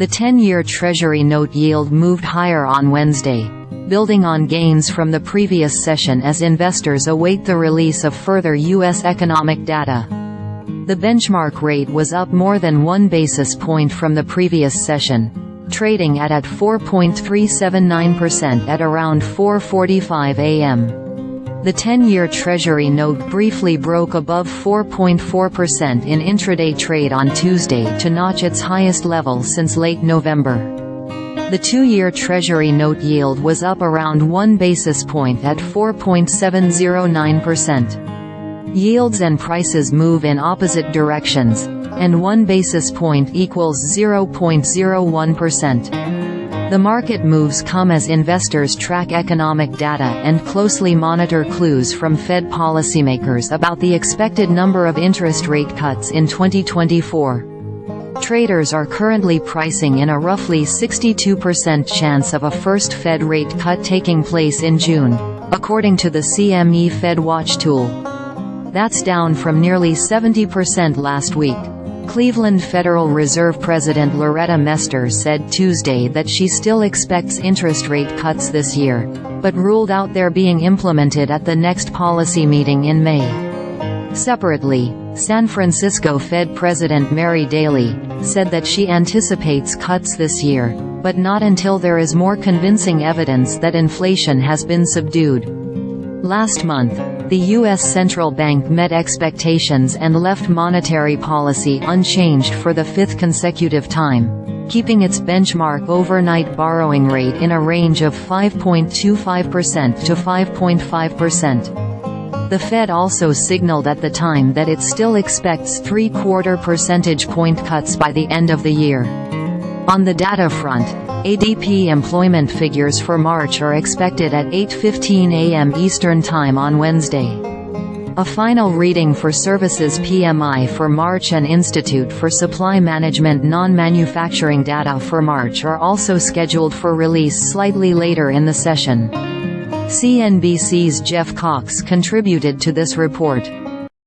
The 10-year Treasury note yield moved higher on Wednesday, building on gains from the previous session as investors await the release of further U.S. economic data. The benchmark rate was up more than 1 basis point from the previous session, trading at 4.379% at around 4:45 a.m. The 10-year Treasury note briefly broke above 4.4% in intraday trade on Tuesday to notch its highest level since late November. The 2-year Treasury note yield was up around 1 basis point at 4.709%. Yields and prices move in opposite directions, and 1 basis point equals 0.01%. The market moves come as investors track economic data and closely monitor clues from Fed policymakers about the expected number of interest rate cuts in 2024. Traders are currently pricing in a roughly 62% chance of a first Fed rate cut taking place in June, according to the CME FedWatch Tool. That's down from nearly 70% last week. Cleveland Federal Reserve President Loretta Mester said Tuesday that she still expects interest rate cuts this year, but ruled out their being implemented at the next policy meeting in May. Separately, San Francisco Fed President Daly said that she anticipates cuts this year, but not until there is more convincing evidence that inflation has been subdued. Last month, the U.S. Central Bank met expectations and left monetary policy unchanged for the 5th consecutive time, keeping its benchmark overnight borrowing rate in a range of 5.25% to 5.5%. The Fed also signaled at the time that it still expects 3/4 percentage point cuts by the end of the year. On the data front, ADP employment figures for March are expected at 8:15 a.m. Eastern Time on Wednesday. A final reading for Services PMI for March and Institute for Supply Management non-manufacturing data for March are also scheduled for release slightly later in the session. CNBC's Jeff Cox contributed to this report.